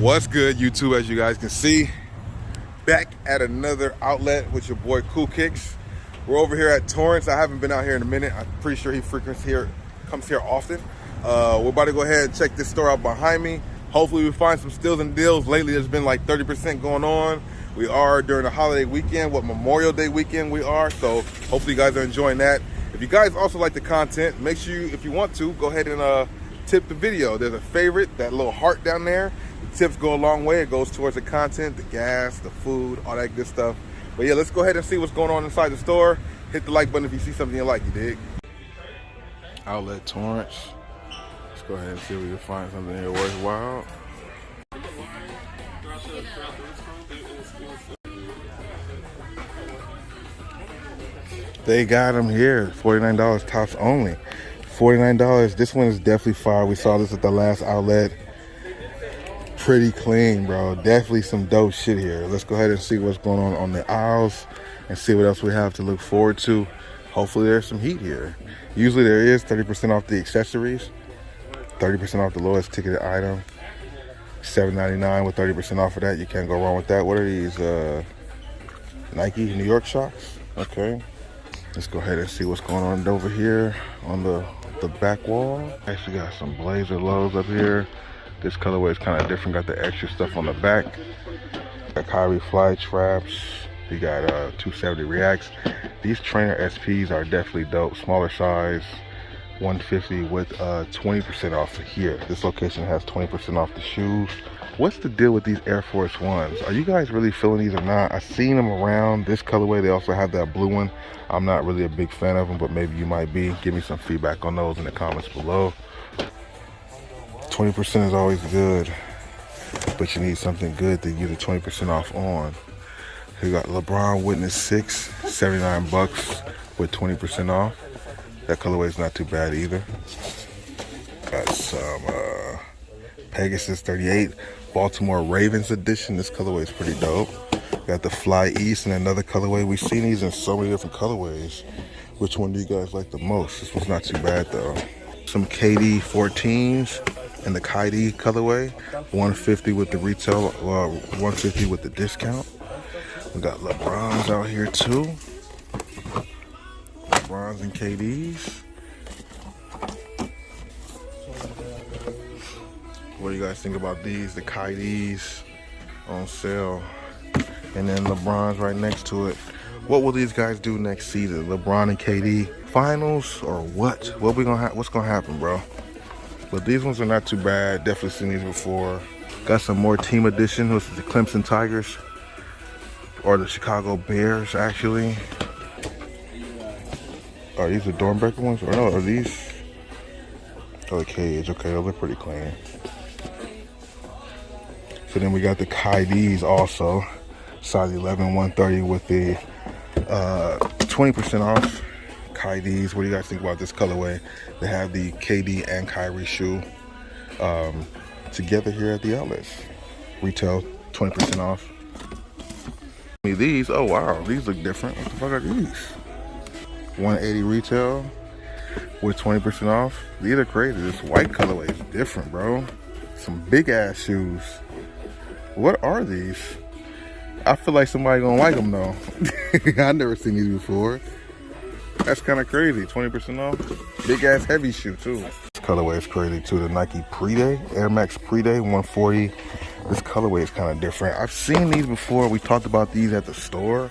What's good, YouTube? As you guys can see, back at another outlet with your boy Cool Kicks. We're over here at Torrance. I haven't been out here in a minute. I'm pretty sure he comes here often. We're about to go ahead and check this store out behind me. Hopefully we find some steals and deals. Lately there's been like 30% going on. We are during the holiday weekend, Memorial Day weekend we are, so hopefully you guys are enjoying that. If you guys also like the content, make sure you, if you want to, go ahead and tip the video. There's a favorite, that little heart down there. The tips go a long way. It goes towards the content, the gas, the food, all that good stuff. But yeah, let's go ahead and see what's going on inside the store. Hit the like button if you see something you like, you dig? Outlet Torrance. Let's go ahead and see if we can find something here worthwhile. They got them here, $49 tops only. $49. This one is definitely fire. We saw this at the last outlet. Pretty clean, bro. Definitely some dope shit here. Let's go ahead and see what's going on the aisles and see what else we have to look forward to. Hopefully there's some heat here. Usually there is 30% off the accessories, 30% off the lowest ticketed item, $7.99 with 30% off of that. You can't go wrong with that. What are these? Nike New York shocks? Okay. Let's go ahead and see what's going on over here on the back wall. Actually got some blazer lows up here. This colorway is kind of different. Got the extra stuff on the back. Got Kyrie fly traps. You got 270 Reacts. These trainer SPs are definitely dope. Smaller size, 150 with 20% off here. This location has 20% off the shoes. What's the deal with these Air Force Ones? Are you guys really feeling these or not? I've seen them around this colorway. They also have that blue one. I'm not really a big fan of them, but maybe you might be. Give me some feedback on those in the comments below. 20% is always good, but you need something good to get the 20% off on. You got Lebon Witness 6, 79 bucks with 20% off. That colorway is not too bad either. Got some Pegasus 38, Baltimore Ravens edition. This colorway is pretty dope. Got the Fly East and another colorway. We've seen these in so many different colorways. Which one do you guys like the most? This one's not too bad though. Some KD 14s in the Kyrie colorway. 150 with the retail, 150 with the discount. We got LeBrons out here too. LeBrons and KDs. What do you guys think about these? The Kyrie's on sale. And then LeBron's right next to it. What will these guys do next season? LeBron and KD finals or what? What's gonna happen, bro? But these ones are not too bad. Definitely seen these before. Got some more team edition, which is the Clemson Tigers or the Chicago Bears, actually. Are these the Dornbreaker ones? Or no, are these? Oh, the Cage. Okay, those are pretty clean. So then we got the Kyrie's also, size 11, 130 with the 20% off. Kyrie's. What do you guys think about this colorway? They have the KD and Kyrie shoe together here at the outlets. Retail 20% off. These, oh wow, these look different. What the fuck are these? 180 retail with 20% off. These are crazy. This white colorway is different, bro. Some big ass shoes. What are these? I feel like somebody gonna like them though. I've never seen these before. That's kind of crazy. 20% off. Big ass heavy shoe too. This colorway is crazy too. The Nike Pre-Day, Air Max Pre-Day 140. This colorway is kind of different. I've seen these before. We talked about these at the store.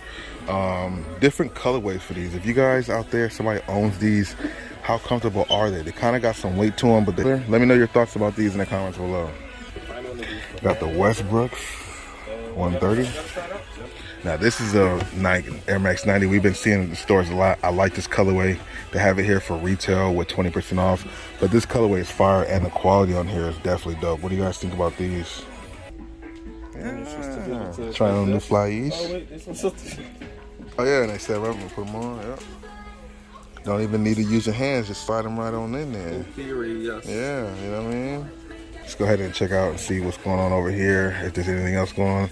Different colorways for these. If you guys out there, somebody owns these, how comfortable are they? They kind of got some weight to them, but let me know your thoughts about these in the comments below. Got the Westbrooks 130. Now this is a Nike Air Max 90. We've been seeing it in the stores a lot. I like this colorway. They have it here for retail with 20% off. But this colorway is fire and the quality on here is definitely dope. What do you guys think about these? Yeah. Trying on new Fly East. Oh yeah, and they said I'm gonna put them on. Yep. Don't even need to use your hands, just slide them right on in there. In theory, yes. Yeah, you know what I mean? Let's go ahead and check out and see what's going on over here, if there's anything else going on.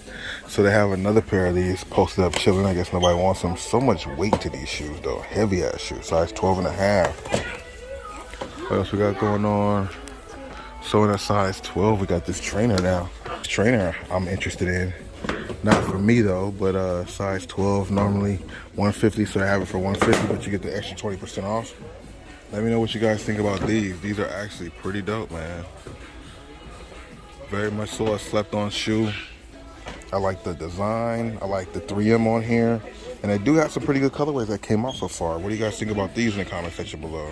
So they have another pair of these posted up chilling. I guess nobody wants them. So much weight to these shoes though. Heavy ass shoes, size 12.5. What else we got going on? So in a size 12, we got this trainer now. This Trainer I'm interested in. Not for me though, but size 12, normally 150, so I have it for 150, but you get the extra 20% off. Let me know what you guys think about these. These are actually pretty dope, man. Very much so a slept-on shoe. I like the design. I like the 3M on here. And they do have some pretty good colorways that came out so far. What do you guys think about these in the comment section below?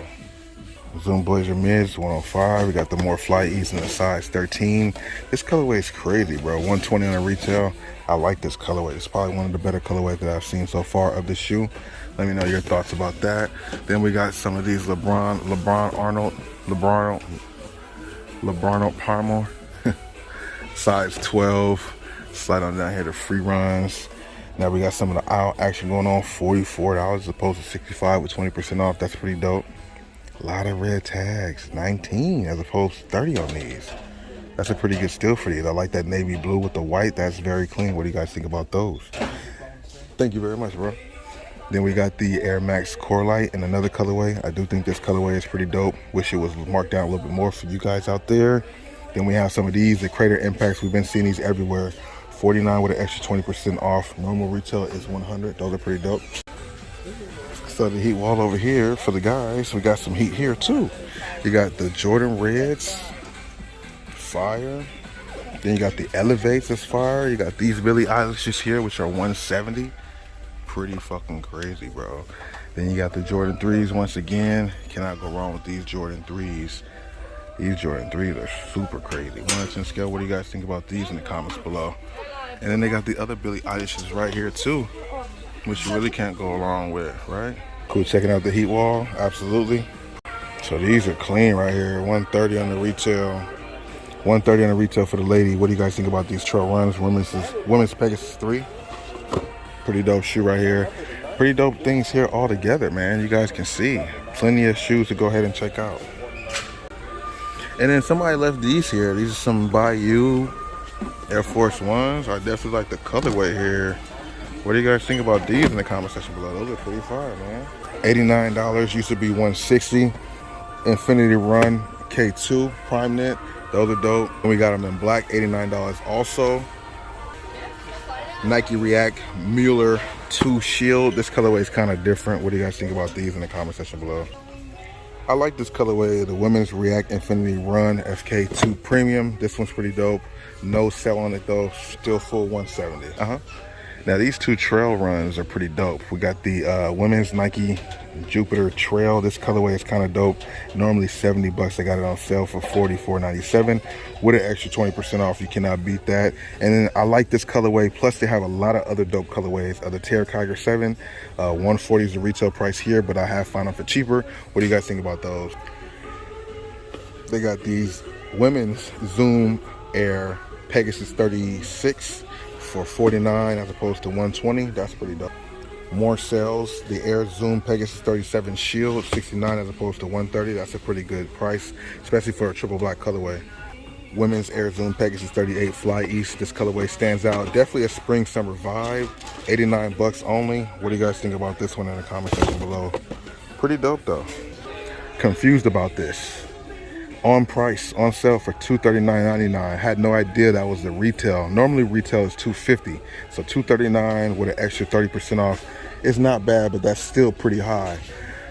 Zoom Blazer Mids, 105. We got the more Flyknit in the size 13. This colorway is crazy, bro. 120 on the retail. I like this colorway. It's probably one of the better colorways that I've seen so far of this shoe. Let me know your thoughts about that. Then we got some of these LeBron Arnold Palmer. Size 12. Slide on down here to free runs. Now we got some of the aisle action going on. $44 as opposed to 65 with 20% off. That's pretty dope. A lot of red tags. 19 as opposed to 30 on these. That's a pretty good steal for these. I like that navy blue with the white. That's very clean. What do you guys think about those? Thank you very much, bro. Then we got the Air Max Core Light in another colorway. I do think this colorway is pretty dope. Wish it was marked down a little bit more for you guys out there. Then we have some of these, the Crater Impacts. We've been seeing these everywhere. 49 with an extra 20% off. Normal retail is 100. Those are pretty dope. So the heat wall over here for the guys. We got some heat here too. You got the Jordan Reds, fire. Then you got the Elevates, that's fire. You got these Billie Eilishes here, which are 170. Pretty fucking crazy, bro. Then you got the Jordan 3s once again. Cannot go wrong with these Jordan 3s. These Jordan 3s are super crazy. 1 to 10 scale, what do you guys think about these in the comments below? And then they got the other Billie Eilishes right here too, which you really can't go along with, right? Cool, checking out the heat wall, absolutely. So these are clean right here. 130 on the retail. 130 on the retail for the lady. What do you guys think about these trail runs? Women's Pegasus 3. Pretty dope shoe right here. Pretty dope things here all together, man. You guys can see. Plenty of shoes to go ahead and check out. And then somebody left these here. These are some Bayou Air Force Ones. I definitely like the colorway here. What do you guys think about these in the comment section below? Those are pretty fire, man. $89 used to be $160. Infinity Run K2 Prime Knit. Those are dope. And we got them in black, $89 also. Nike React Mueller 2 Shield. This colorway is kind of different. What do you guys think about these in the comment section below? I like this colorway, the Women's React Infinity Run FK2 Premium. This one's pretty dope. No sell on it though, still full 170. Now these two trail runs are pretty dope. We got the women's Nike Jupiter Trail. This colorway is kind of dope. Normally 70 bucks. I got it on sale for $44.97 with an extra 20% off. You cannot beat that. And then I like this colorway. Plus they have a lot of other dope colorways. The Terra Tiger 7, 140 is the retail price here, but I have found them for cheaper. What do you guys think about those? They got these women's Zoom Air Pegasus 36 for $49 as opposed to $120. That's pretty dope. More sales. The Air Zoom Pegasus 37 Shield, $69 as opposed to $130. That's a pretty good price, especially for a triple black colorway. Women's Air Zoom Pegasus 38 Fly East. This colorway stands out. Definitely a spring summer vibe. 89 bucks only. What do you guys think about this one in the comment section below? Pretty dope though. Confused about this. On price, on sale for $239.99. Had no idea that was the retail. Normally retail is $250, so $239 with an extra 30% off is not bad, but that's still pretty high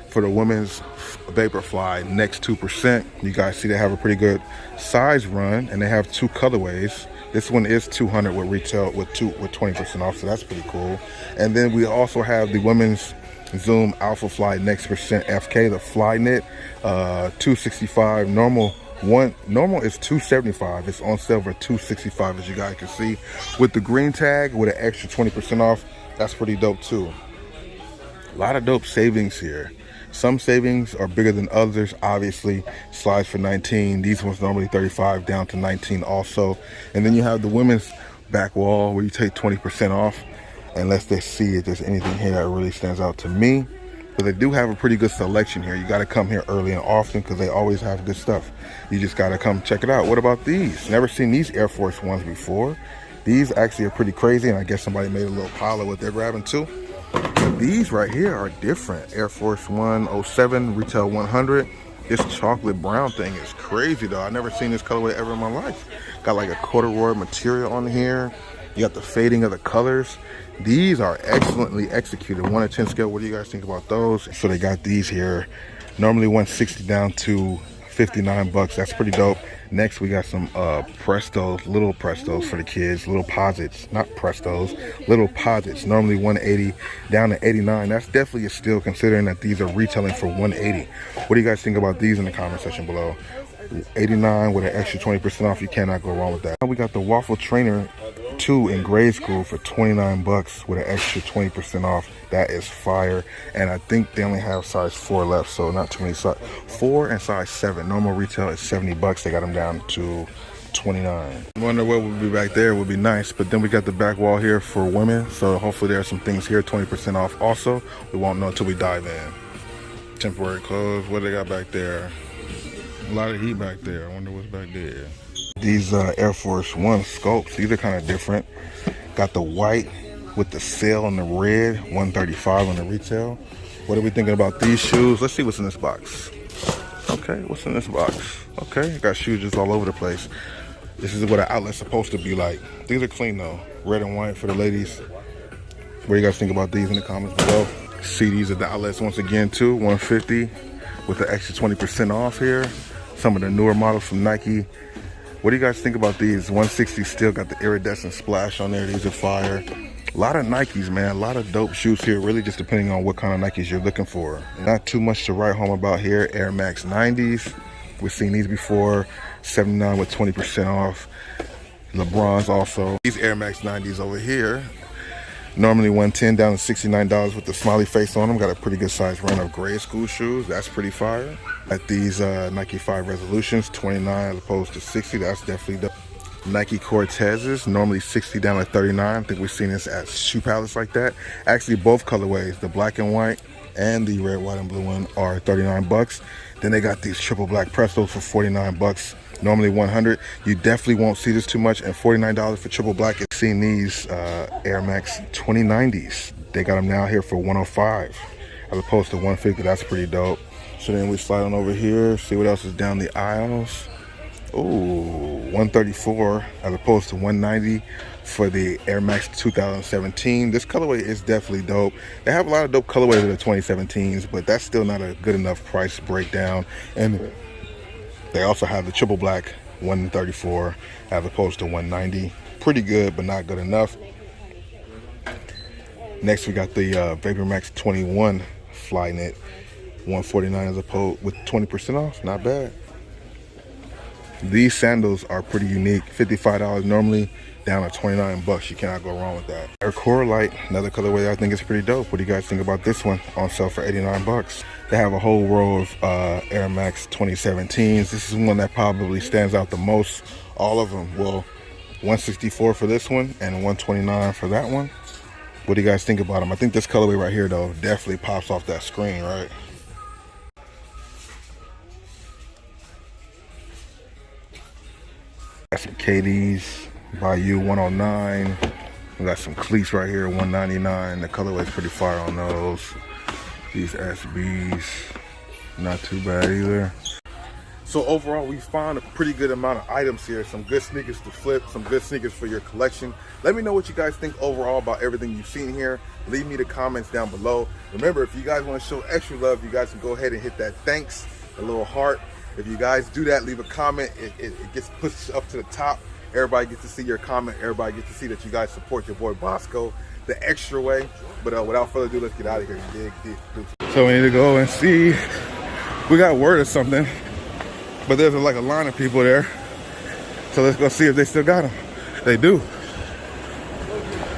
for the women's Vaporfly next 2%. You guys see they have a pretty good size run, and they have 2 colorways. This one is $200 with retail with 20% off, so that's pretty cool. And then we also have the women's Zoom Alpha Fly Next Percent FK, the Flyknit, $265. Normal is $275. It's on sale for $265, as you guys can see, with the green tag with an extra 20% off. That's pretty dope too. A lot of dope savings here. Some savings are bigger than others. Obviously, slides for 19. These ones normally 35 down to 19 also. And then you have the women's back wall where you take 20% off. And let's see if there's anything here that really stands out to me. But they do have a pretty good selection here. You got to come here early and often because they always have good stuff. You just got to come check it out. What about these? Never seen these Air Force Ones before. These actually are pretty crazy, and I guess somebody made a little pile of what they're grabbing too. But these right here are different. Air Force One 07, retail $100. This chocolate brown thing is crazy though. I never seen this colorway ever in my life. Got like a corduroy material on here. You got the fading of the colors. These are excellently executed. 1 to 10 scale. What do you guys think about those? So they got these here. Normally 160 down to 59 bucks. That's pretty dope. Next, we got some Prestos, little Prestos for the kids, little posits, not Prestos, little posits. Normally 180 down to 89. That's definitely a steal considering that these are retailing for 180. What do you guys think about these in the comment section below? 89 with an extra 20% off. You cannot go wrong with that. We got the Waffle Trainer 2 in grade school for 29 bucks with an extra 20% off. That is fire. And I think they only have size 4 left, so not too many. 4 and size 7. Normal retail is 70 bucks. They got them down to 29. I wonder what would be back there. Would be nice. But then we got the back wall here for women, so hopefully there are some things here 20% off also. We won't know until we dive in. Temporary clothes. What they got back there? A lot of heat back there. I wonder what's back there. These Air Force One scopes, these are kind of different. Got the white with the sail and the red, 135 on the retail. What are we thinking about these shoes? Let's see what's in this box. Okay, what's in this box? Okay, got shoes just all over the place. This is what an outlet's supposed to be like. These are clean though. Red and white for the ladies. What do you guys think about these in the comments below? See these at the outlets once again too, 150 with the extra 20% off here. Some of the newer models from Nike. What do you guys think about these? 160 still got the iridescent splash on there. These are fire. A lot of Nikes, man. A lot of dope shoes here, really just depending on what kind of Nikes you're looking for. Not too much to write home about here. Air Max 90s. We've seen these before. 79 with 20% off. LeBron's also. These Air Max 90s over here. Normally 110 down to $69 with the smiley face on them. Got a pretty good size run of grade school shoes. That's pretty fire. At these Nike 5 Resolutions, 29 as opposed to 60. That's definitely the Nike Cortezes, normally 60 down to 39. I think we've seen this at shoe palettes like that. Actually, both colorways, the black and white and the red, white, and blue one are 39 bucks. Then they got these triple black Prestos for 49 bucks. Normally 100. You definitely won't see this too much. And $49 for triple black. You've seen these Air Max 2090s. They got them now here for 105 as opposed to 150. That's pretty dope. So then we slide on over here, see what else is down the aisles. Ooh, 134 as opposed to 190 for the Air Max 2017. This colorway is definitely dope. They have a lot of dope colorways of the 2017s, but that's still not a good enough price breakdown. And they also have the triple black 134 as opposed to 190. Pretty good, but not good enough. Next, we got the Vapormax 21 Flyknit 149 as opposed with 20% off. Not bad. These sandals are pretty unique. $55 normally, down to 29 bucks. You cannot go wrong with that. Air Core Light, another colorway I think is pretty dope. What do you guys think about this one? On sale for 89 bucks. They have a whole row of Air Max 2017s. This is one that probably stands out the most. All of them. Well, 164 for this one and 129 for that one. What do you guys think about them? I think this colorway right here though definitely pops off that screen, right? Got some KDs by you 109. We got some cleats right here 199. The colorway's pretty fire on those. These SBs, not too bad either. So overall, we found a pretty good amount of items here. Some good sneakers to flip, some good sneakers for your collection. Let me know what you guys think overall about everything you've seen here. Leave me the comments down below. Remember, if you guys want to show extra love, you guys can go ahead and hit that thanks, a little heart. If you guys do that, leave a comment. It gets pushed up to the top. Everybody gets to see your comment. Everybody gets to see that you guys support your boy Bossco the extra way. But without further ado, let's get out of here. You dig? So we need to go and see. We got word or something. But there's like a line of people there. So let's go see if they still got them. They do.